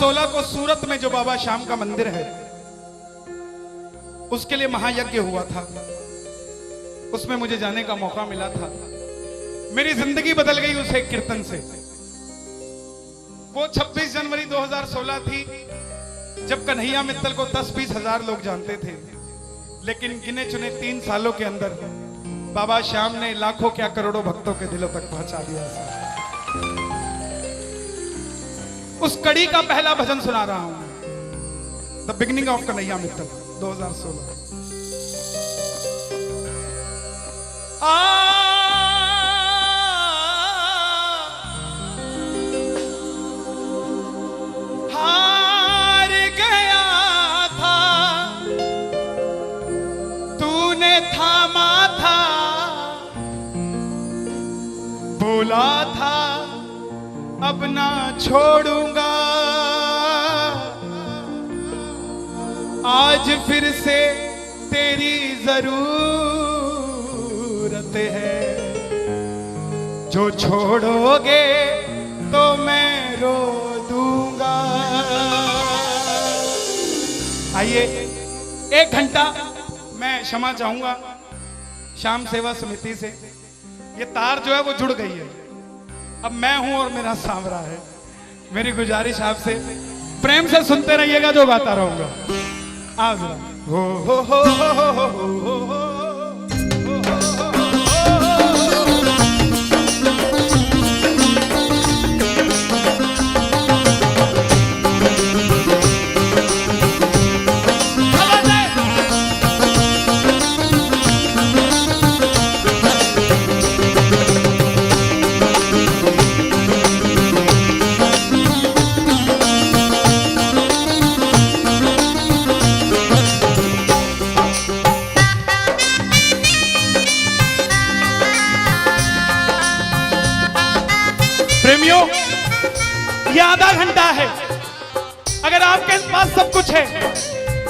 2016 को सूरत में जो बाबा श्याम का मंदिर है, उसके लिए महायज्ञ हुआ था। उसमें मुझे जाने का मौका मिला था। मेरी जिंदगी बदल गई उस एक कीर्तन से। वो 26 जनवरी 2016 थी जब कन्हैया मित्तल को 10-20 हजार लोग जानते थे, लेकिन गिने चुने 3 सालों के अंदर बाबा श्याम ने लाखों क्या करोड़ों भक्तों के दिलों तक पहुंचा दिया। उस कड़ी का पहला भजन सुना रहा हूं, the beginning of Kanhaiya Mittal 2016। हार गया था तूने थामा था, बोला था अब ना छोड़ूंगा, आज फिर से तेरी जरूरत है, जो छोड़ोगे तो मैं रो दूंगा। आइए 1 घंटा मैं क्षमा चाहूंगा श्याम सेवा समिति से। ये तार जो है वो जुड़ गई है, अब मैं हूं और मेरा सांवरा है। मेरी गुजारिश आपसे प्रेम से सुनते रहिएगा, जो गाता रहूंगा। आओ जरा। हो हो हो हो हो हो हो हो। प्रेमियों, ये आधा घंटा है। अगर आपके पास सब कुछ है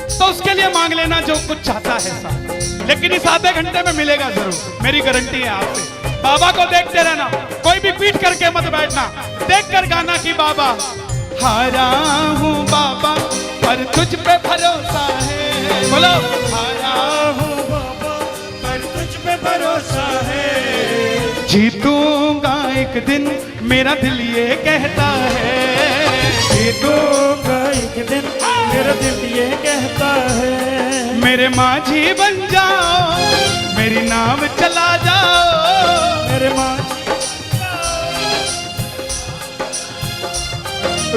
तो उसके लिए मांग लेना जो कुछ चाहता है साहब, लेकिन इस आधे घंटे में मिलेगा जरूर, मेरी गारंटी है आपसे। बाबा को देखते रहना, कोई भी पीट करके मत बैठना, देख कर गाना कि बाबा हारा हूँ बाबा पर तुझ पे भरोसा है। बोलो हारा हूँ बाबा पर तुझ पे भरोसा है, जीतूंगा एक दिन मेरा दिल ये कहता है, जीतूंगा एक दिन मेरा दिल ये कहता है। मेरे माझी बन जाओ, मेरी नाव चला जाओ, मेरे माझी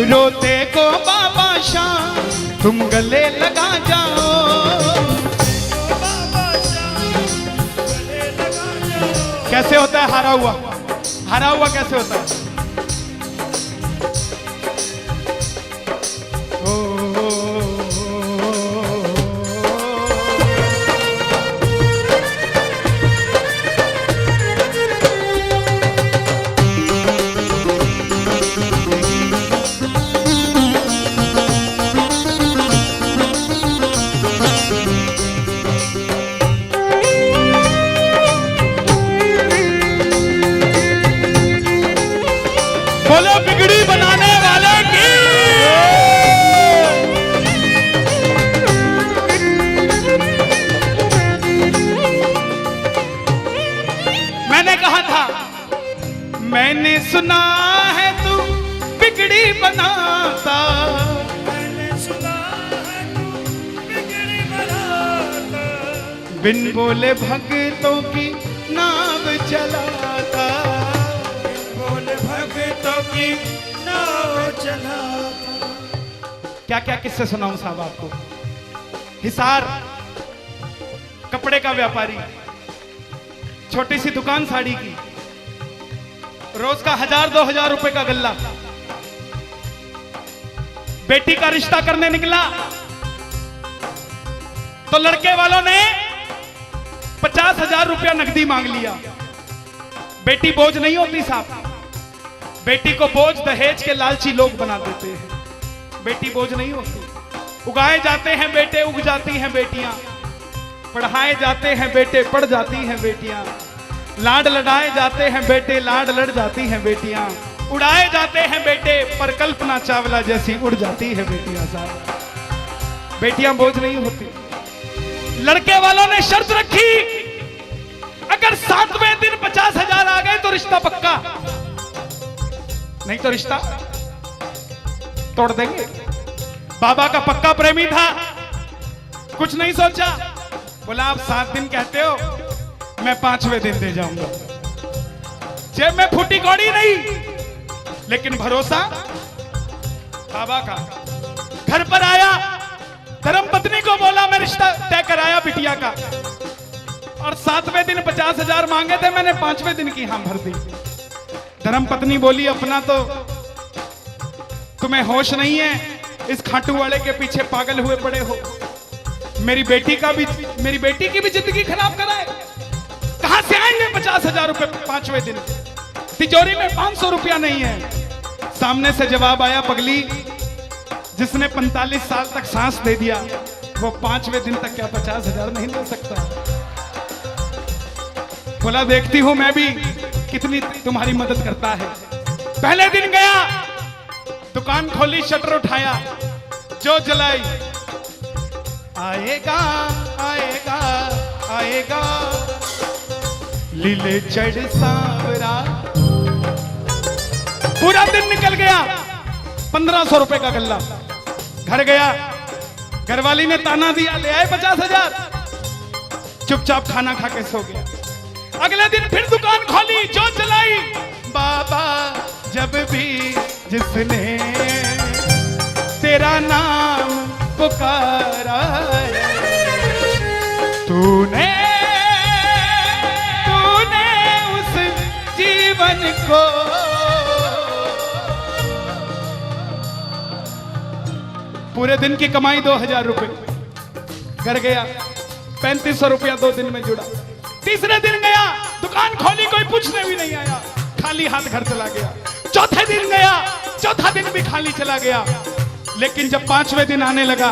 रोते को बाबा श्याम तुम गले लगा जाओ, कैसे होता है हारा हुआ? हारा हुआ कैसे होता है? बोलो बिगड़ी बनाने वाले की। मैंने कहा था, मैंने सुना है तू बिगड़ी बनाता, मैंने सुना है तू बिगड़ी बनाता, बिन बोले भक्तों की नाव चलाता, भक्तों की नाव चलाता। क्या क्या किस्से सुनाऊं साहब आपको। हिसार कपड़े का व्यापारी, छोटी सी दुकान साड़ी की, रोज का 1000-2000 रुपए का गल्ला। बेटी का रिश्ता करने निकला तो लड़के वालों ने 50,000 रुपया नकदी मांग लिया। बेटी बोझ नहीं होती साहब, बेटी को बोझ दहेज के लालची लोग बना देते हैं। बेटी बोझ नहीं होती, उगाए जाते हैं बेटे उग जाती हैं बेटियां, पढ़ाए जाते हैं बेटे पढ़ जाती हैं बेटियां, लाड लड़ाए जाते हैं बेटे लाड लड़ जाती हैं बेटियां। उड़ाए जाते हैं बेटे, पर कल्पना चावला जैसी उड़ जाती है बेटियां साहब। बेटियां बोझ नहीं होती। लड़के वालों ने शर्त रखी, अगर 7वें दिन 50,000 आ गए तो रिश्ता पक्का, नहीं तो रिश्ता तोड़ देंगे। बाबा का पक्का प्रेमी था, कुछ नहीं सोचा, बोला आप 7 दिन कहते हो, मैं 5वें दिन दे जाऊंगा। जेब में फूटी कौड़ी नहीं, लेकिन भरोसा बाबा का। घर पर आया, धर्म पत्नी को बोला मैं रिश्ता तय कराया बिटिया का, और 7वें दिन 50,000 मांगे थे, मैंने 5वें दिन की हां भर दी। धर्म पत्नी बोली अपना तो तुम्हें होश नहीं है, इस खाटू वाले के पीछे पागल हुए पड़े हो। मेरी बेटी की भी जिंदगी खराब कराए। कहां से आएंगे 50,000 रुपए 5वें दिन? तिजोरी में 500 रुपया नहीं है। सामने से जवाब आया, पगली जिसने 45 साल तक सांस दे दिया, वो 5वें दिन तक क्या 50,000 नहीं दे सकता? बोला देखती हूं मैं भी कितनी तुम्हारी मदद करता है। पहले दिन गया, दुकान खोली, शटर उठाया, जो जलाई, आएगा आएगा आएगा लीले चढ़ सांवरा। पूरा दिन निकल गया, 1500 रुपए का गल्ला। घर गया, घरवाली ने ताना दिया, ले आए 50,000। चुपचाप खाना खा के सो गया। अगले दिन फिर दुकान खोली, जो चलाई, बाबा जब भी जिसने तेरा नाम पुकारा तूने उस जीवन को पूरे दिन की कमाई 2,000 रुपए। घर गया, 3500 रुपया 2 दिन में जुड़ा। तीसरे दिन गया, दुकान खोली, कोई पूछने भी नहीं आया, खाली हाथ घर चला गया। चौथे दिन गया, चौथा दिन भी खाली चला गया। लेकिन जब 5वें दिन आने लगा,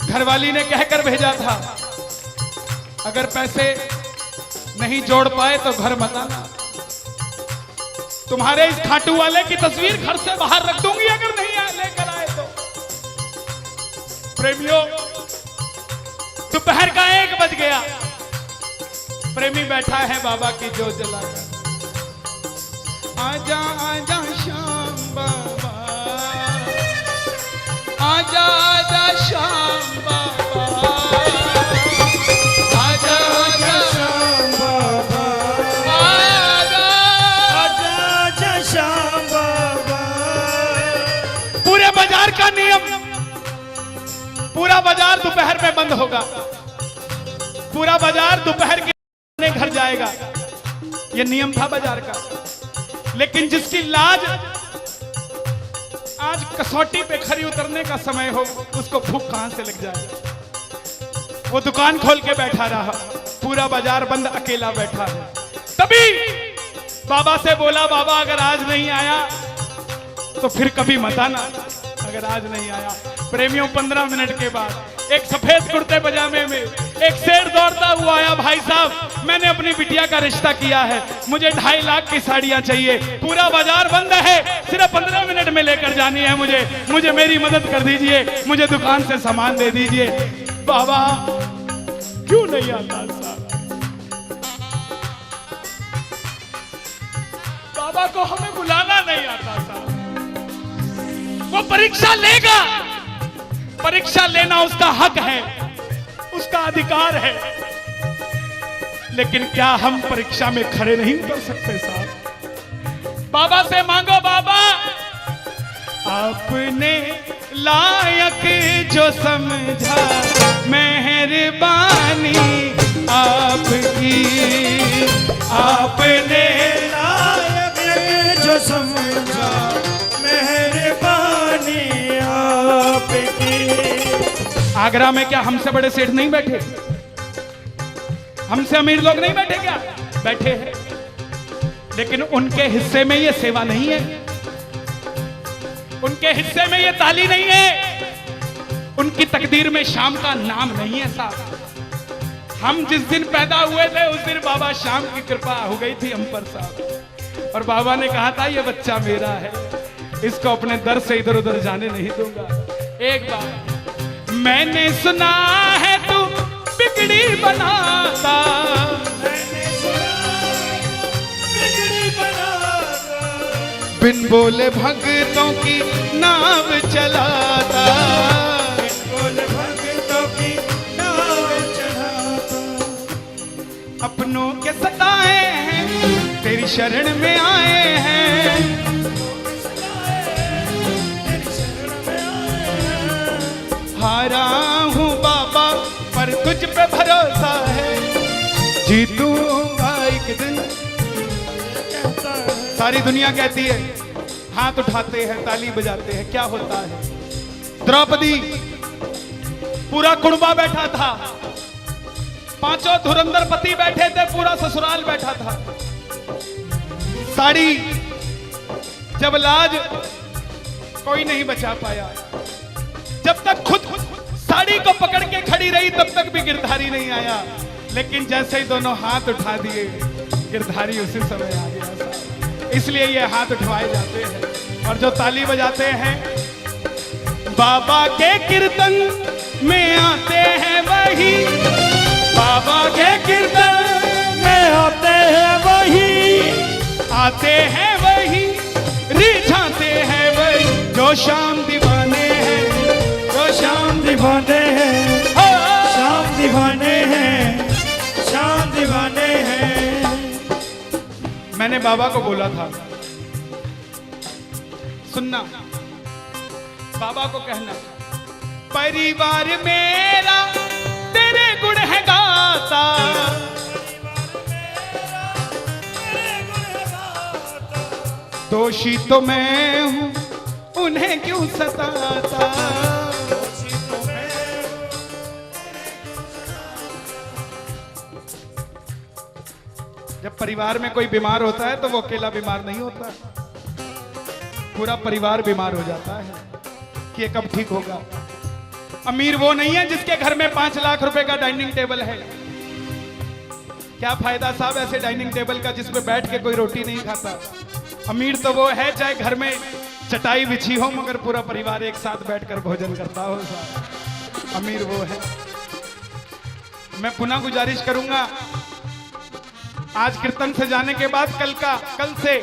घरवाली ने कहकर भेजा था, अगर पैसे नहीं जोड़ पाए तो घर मत आना, तुम्हारे इस खाटू वाले की तस्वीर घर से बाहर रख दूंगी अगर नहीं लेकर आए तो। प्रेमियों, दोपहर का 1 बज गया, प्रेमी बैठा है बाबा की जोत जलाकर। आजा आजा श्याम बाबा, आजा आजा श्याम बाबा, आजा आजा श्याम बाबा, आजा आजा आजा श्याम बाबा। पूरे बाजार का नियम, पूरा बाजार दोपहर में बंद होगा। पूरा बाजार दोपहर के घर जाएगा, यह नियम था बाजार का। लेकिन जिसकी लाज आज कसौटी पे खरी उतरने का समय हो, उसको भूख कहां से लग जाए। वो दुकान खोल के बैठा रहा, पूरा बाजार बंद, अकेला बैठा है। तभी बाबा से बोला, बाबा अगर आज नहीं आया तो फिर कभी मत आना, अगर आज नहीं आया। प्रेमियों, 15 मिनट के बाद एक सफेद कुर्ते पजामे में एक शेर दौड़ता हुआ आया, भाई साहब मैंने अपनी बिटिया का रिश्ता किया है, मुझे 2.5 लाख की साड़ियां चाहिए, पूरा बाजार बंद है, सिर्फ 15 मिनट में लेकर जानी है मुझे मेरी मदद कर दीजिए, मुझे दुकान से सामान दे दीजिए। बाबा क्यों नहीं आता साहब? बाबा को हमें बुलाना नहीं आता साहब। वो परीक्षा लेगा, परीक्षा लेना उसका हक है, उसका अधिकार है, लेकिन क्या हम परीक्षा में खड़े नहीं उतर सकते साहब? बाबा से मांगो, बाबा आपने लायक जो समझा, मेहरबानी आपकी, आपने लायक जो समझा, मेहरबानी आपकी। आगरा में क्या हमसे बड़े सेठ नहीं बैठे? हमसे अमीर लोग नहीं बैठे क्या? बैठे हैं, लेकिन उनके हिस्से में ये सेवा नहीं है, उनके हिस्से में ये ताली नहीं है, उनकी तकदीर में शाम का नाम नहीं है साहब। हम जिस दिन पैदा हुए थे उस दिन बाबा शाम की कृपा हो गई थी हम पर साहब। और बाबा ने कहा था ये बच्चा मेरा है, इसको अपने दर से इधर उधर जाने नहीं दूंगा। एक बार मैंने सुना है तू बिगड़ी बनाता, बिन बोले भक्तों की नाव चलाता, बिन बोले भक्तों की नाव चलाता। अपनों के सताए हैं तेरी शरण में आए हैं, हारा हूँ बाबा पर तुझ पे भरोसा है, जीतूंगा एक दिन। सारी दुनिया कहती है, हाथ उठाते हैं ताली बजाते हैं, क्या होता है? द्रौपदी पूरा कुणबा बैठा था, पांचों धुरंधर पति बैठे थे, पूरा ससुराल बैठा था। साड़ी जब लाज कोई नहीं बचा पाया, जब तक खुद साड़ी को पकड़ के खड़ी रही तब तक भी गिरधारी नहीं आया, लेकिन जैसे ही दोनों हाथ उठा दिए गिरधारी उसी समय आ गया। इसलिए ये हाथ उठवाए जाते हैं और जो ताली बजाते हैं बाबा के कीर्तन में आते हैं वही, बाबा के कीर्तन में आते हैं वही, आते हैं वही, रिझाते हैं वही, जो शाम दीवाने हैं, जो शाम दीवाने हैं, शाम दीवाने हैं, शाम दीवाने हैं। मैंने बाबा को बोला था, सुनना, बाबा को कहना परिवार मेरा तेरे गुण है गाता, दोषी तो मैं हूं उन्हें क्यों सताता, जब परिवार में कोई बीमार होता है तो वो अकेला बीमार नहीं होता, पूरा परिवार बीमार हो जाता है कि ये कब ठीक होगा। अमीर वो नहीं है जिसके घर में 5 लाख रुपए का डाइनिंग टेबल है, क्या फायदा साहब ऐसे डाइनिंग टेबल का जिसपे बैठ के कोई रोटी नहीं खाता। अमीर तो वो है चाहे घर में चटाई बिछी हो मगर पूरा परिवार एक साथ बैठकर भोजन करता हो साहब, अमीर वो है। मैं पुनः गुजारिश करूंगा, आज कीर्तन से जाने के बाद कल से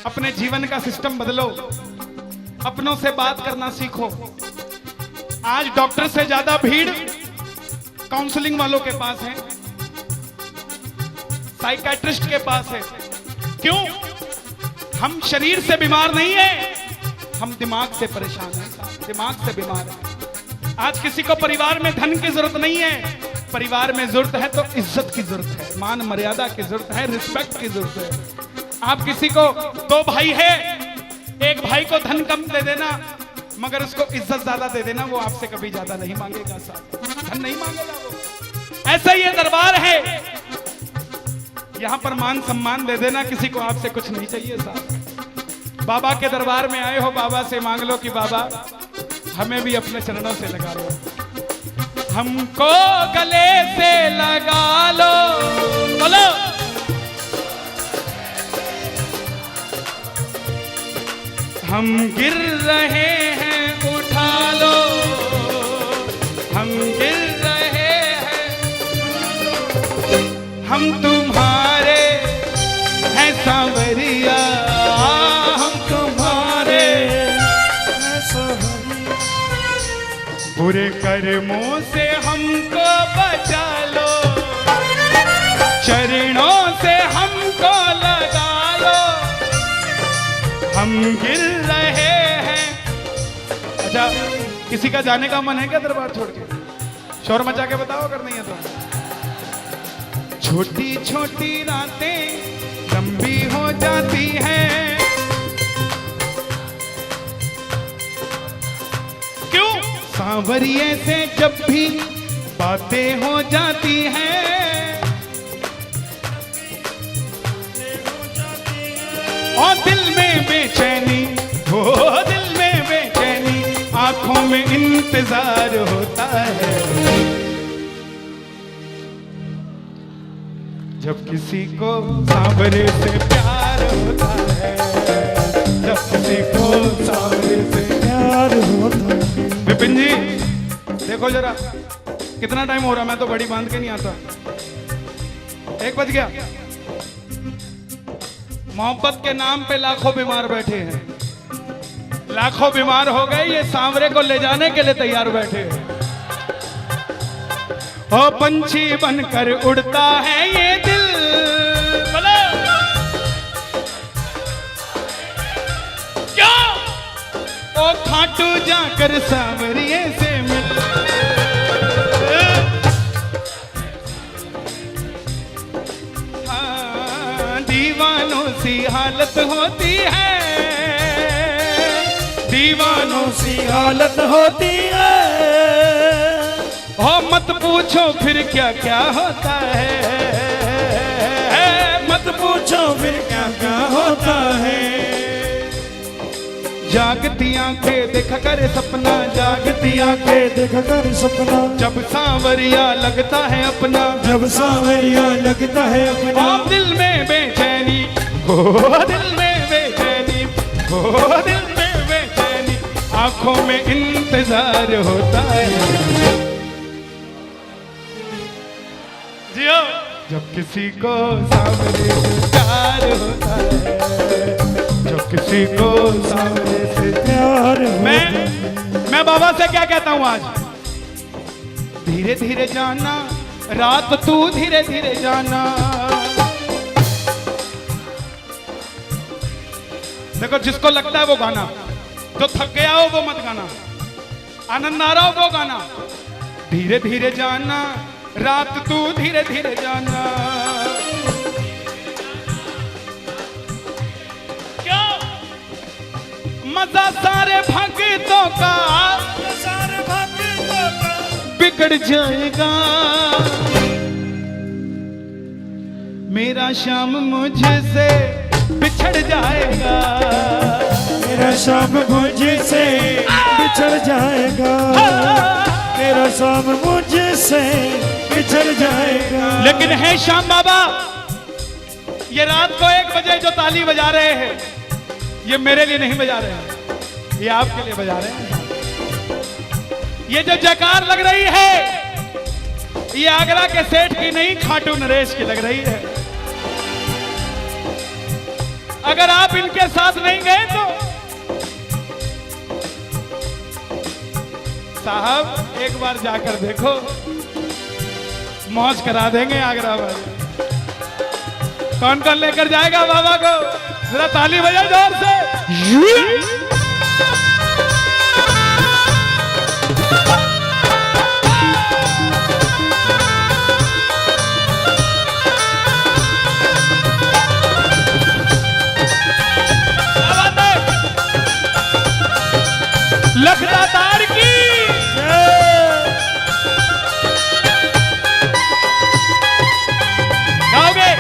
अपने जीवन का सिस्टम बदलो, अपनों से बात करना सीखो। आज डॉक्टर से ज्यादा भीड़ काउंसलिंग वालों के पास है, साइकियाट्रिस्ट के पास है। क्यों? हम शरीर से बीमार नहीं है, हम दिमाग से परेशान हैं, दिमाग से बीमार हैं। आज किसी को परिवार में धन की जरूरत नहीं है, परिवार में जरूरत है तो इज्जत की जरूरत है, मान मर्यादा की जरूरत है, रिस्पेक्ट की जरूरत है। आप किसी को 2 भाई है, एक भाई को धन कम दे देना मगर उसको इज्जत ज्यादा दे देना, वो आपसे कभी ज्यादा नहीं मांगेगा साहब, धन नहीं मांगेगा वो। ऐसा ये दरबार है, यहां पर मान सम्मान दे देना, किसी को आपसे कुछ नहीं चाहिए साहब। बाबा के दरबार में आए हो, बाबा से मांग लो कि बाबा हमें भी अपने चरणों से लगा लो, हमको गले से लगा लो, बोलो हम गिर रहे हैं उठा लो, हम गिर रहे हैं, हम तुम्हारे हैं सांवरिया, हम तुम्हारे हैं सांवरिया, बुरे कर्मों से हमको बचा लो, चरणों से हमको लगा लो, हम गिर रहे हैं। अच्छा, किसी का जाने का मन है क्या दरबार छोड़ के? शोर मचा के बताओ अगर नहीं है तो। छोटी छोटी रातें लंबी हो जाती हैं, क्यों? सांवरिये से जब भी बातें हो जाती हैं, और दिल में बेचैनी हो, दिल में बेचैनी, आंखों में इंतजार होता है, जब किसी को सांवरे से प्यार होता है, जब किसी को सांवरे से प्यार होता है। विपिन जी देखो जरा कितना टाइम हो रहा, मैं तो बड़ी बांध के नहीं आता। 1 बज गया। मोहब्बत के नाम पे लाखों बीमार बैठे हैं, लाखों बीमार हो गए, ये सांवरे को ले जाने के लिए तैयार बैठे हैं। ओ पंछी बनकर उड़ता है ये दिल, बोलो क्या? ओ खाटू जाकर सांवरिये से मिल, हाँ, दीवानों सी हालत होती है, दीवानों सी हालत होती है। हो मत पूछो फिर क्या क्या होता है, मत पूछो फिर क्या क्या होता है। जागती आंखें देखा करे सपना, जागती आंखें देखा कर सपना, जब सांवरिया लगता है अपना, जब सांवरिया लगता है अपना। ओ दिल में बेचैनी, हो दिल में बेचैनी, हो दिल में बेचैनी, आंखों में इंतजार होता है। जियो जब किसी को सांवरे से प्यार होता है, जब किसी को सांवरे से प्यार मैं बाबा से क्या कहता हूं आज, धीरे धीरे जाना रात तू धीरे धीरे जाना। देखो जिसको लगता है वो गाना, जो थक गया हो वो मत गाना, आनंद आ रहा हो वो गाना। धीरे धीरे जाना रात तू धीरे धीरे जाना, क्या मजा सारे भक्तों का, सारे भक्तों का बिगड़ जाएगा। मेरा श्याम मुझसे बिछड़ जाएगा, मेरा शाम मुझसे बिछड़ जाएगा, मेरा शाम मुझसे बिछड़ जाएगा। लेकिन है श्याम बाबा, ये रात को 1 बजे जो ताली बजा रहे हैं, ये मेरे लिए नहीं बजा रहे हैं, ये आपके लिए बजा रहे हैं। ये जो जयकार लग रही है, ये आगरा के सेठ की नहीं, खाटू नरेश की लग रही है। अगर आप इनके साथ नहीं गए तो साहब एक बार जाकर देखो, मौज करा देंगे आगरा वाले। कौन कौन लेकर जाएगा बाबा को? जरा ताली बजाओ जोर से। लखदातार की गाओगे?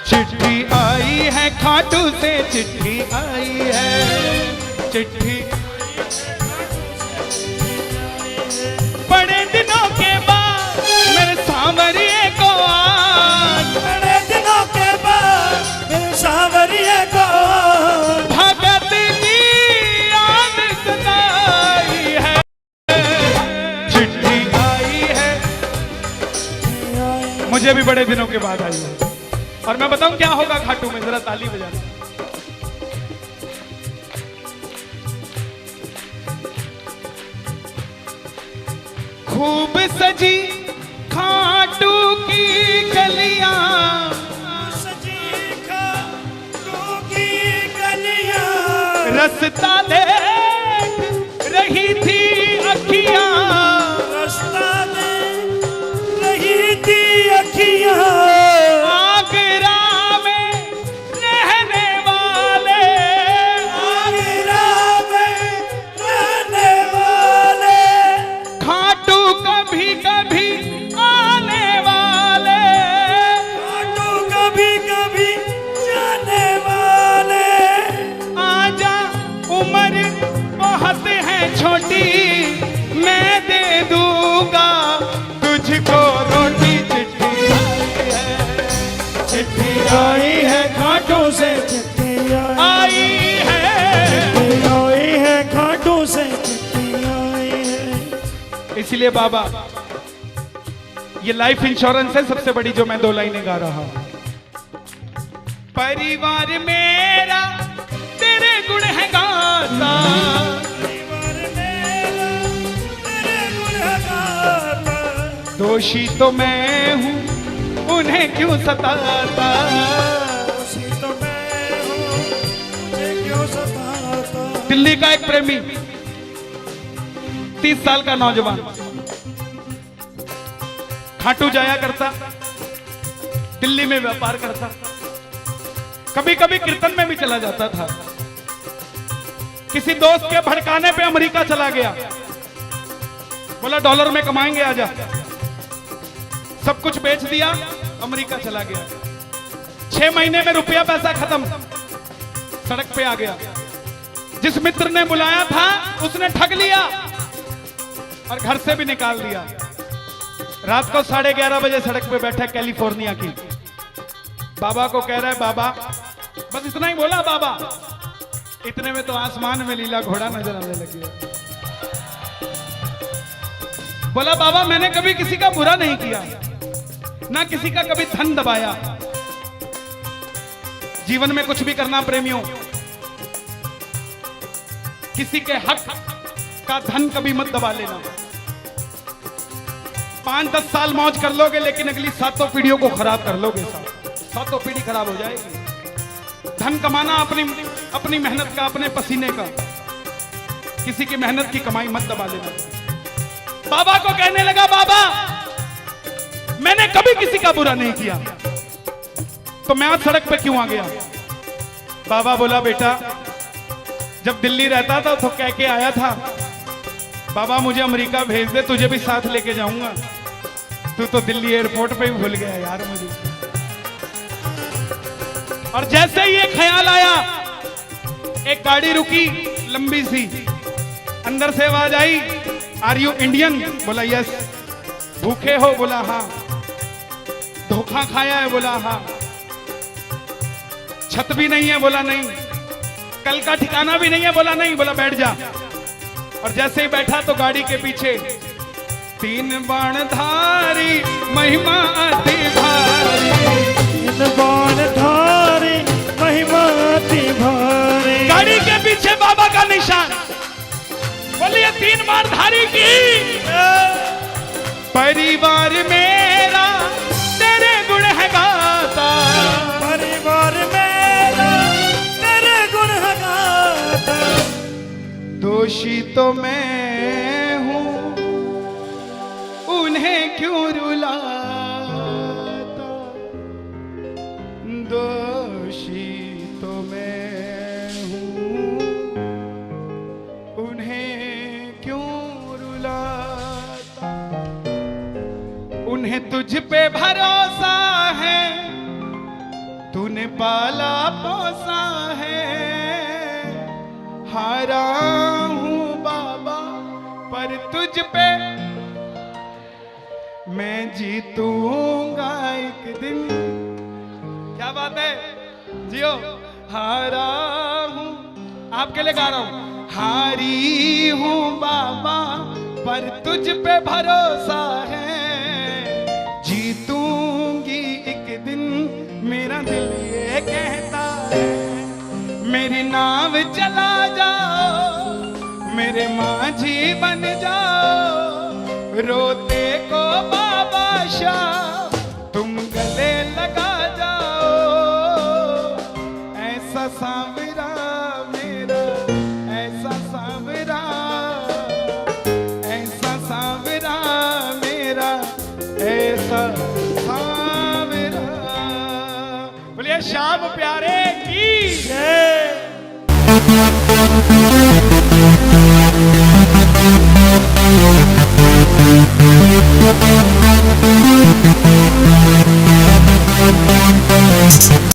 चिट्ठी आई है खाटू से, चिट्ठी आई है, चिट्ठी बड़े दिनों के बाद मेरे सांवरिये को आज, बड़े दिनों के बाद मेरे सांवरिये को भगत की याद सताई है। चिट्ठी आई है, मुझे भी बड़े दिनों के बाद आई है। और मैं बताऊं क्या होगा खाटू में, जरा ताली बजाना। खूब सजी खाटू की गलियां, सजी खाटू की गलियां, रस्ता देख रही थी अखियां, रास्ता देख रही थी अखियां। आगरा में रहने वाले, आगरा में रहने वाले, खाटू कभी कभी आने वाले, खाटू कभी कभी जाने वाले। आजा उम्र बहुत है छोटी, मैं दे दूंगा तुझको रोटी। चिट्ठी आई है, चिट्ठी आई है, इसलिए बाबा ये लाइफ इंश्योरेंस है सबसे बड़ी जो मैं 2 लाइनें गा रहा हूं। परिवार मेरा तेरे गुण है गाता, परिवार मेरा तेरे गुण है गाता, दोषी तो मैं हूं उन्हें क्यों सताता। दोषी तो मैं हूँ, मुझे क्यों सताता। दिल्ली का एक प्रेमी 30 साल का नौजवान खाटू जाया करता, दिल्ली में व्यापार करता, कभी कभी कीर्तन में भी चला जाता था। किसी दोस्त के भड़काने पे अमेरिका चला गया, बोला डॉलर में कमाएंगे आजा। सब कुछ बेच दिया, अमेरिका चला गया। 6 महीने में रुपया पैसा खत्म, सड़क पे आ गया। जिस मित्र ने बुलाया था उसने ठग लिया और घर से भी निकाल दिया। रात को 11:30 बजे सड़क पे बैठा कैलिफोर्निया की, बाबा को कह रहा है बाबा, बस इतना ही बोला बाबा, इतने में तो आसमान में लीला घोड़ा नजर आने लगी। बोला बाबा मैंने कभी किसी का बुरा नहीं किया, ना किसी का कभी धन दबाया। जीवन में कुछ भी करना प्रेमियों, किसी के हक का धन कभी मत दबा लेना। 5-10 साल मौज कर लोगे लेकिन अगली 7 पीढ़ियों को खराब कर लोगे। 7 पीढ़ी खराब हो जाएगी। धन कमाना अपनी मेहनत का, अपने पसीने का, किसी की मेहनत की कमाई मत दबा लेना। बाबा को कहने लगा बाबा मैंने कभी किसी का बुरा नहीं किया, तो मैं आज सड़क पे क्यों आ गया। बाबा बोला बेटा जब दिल्ली रहता था तो कह के आया था बाबा मुझे अमेरिका भेज दे, तुझे भी साथ लेके जाऊंगा। तू तो दिल्ली एयरपोर्ट पे ही भूल गया यार मुझे। और जैसे ही ये ख्याल आया, एक गाड़ी रुकी लंबी सी, अंदर से आवाज आई आर यू इंडियन? बोला यस। भूखे हो? बोला हाँ। धोखा खाया है? बोला हाँ। छत भी नहीं है? बोला नहीं। कल का ठिकाना भी नहीं है? बोला नहीं। बोला बैठ जा। और जैसे ही बैठा तो गाड़ी के पीछे 3 बाणधारी महिमा अति भारी, 3 बाणधारी महिमा अति भारी। गाड़ी के पीछे बाबा का निशान। बोलिए 3 बाणधारी की। परिवार मेरा तेरे गुण है गाता, परिवार मेरा तेरे गुण है गाता, दोषी तो मैं हूं उन्हें क्यों रुलाता। दोषी तो मैं हूं उन्हें क्यों रुलाता। उन्हें तुझ पे भरोसा है, तूने पाला पोसा है। हारा हूं बाबा पर तुझ पे मैं जीतूंगा एक दिन। क्या बात है, जियो। हारा हूं, आपके लिए गा रहा हूं। हारी हूं बाबा पर तुझ पे भरोसा है, जीतूंगी एक दिन मेरा दिल ये कहता है। मेरी नाव चला जाओ, मेरे माझी बन जाओ, रोते को बाबा शाह तुम गले लगा जाओ। ऐसा सांवरा मेरा, ऐसा सांवरा, ऐसा सांवरा मेरा, ऐसा सांवरा। बोलिए श्याम प्यारे की जय।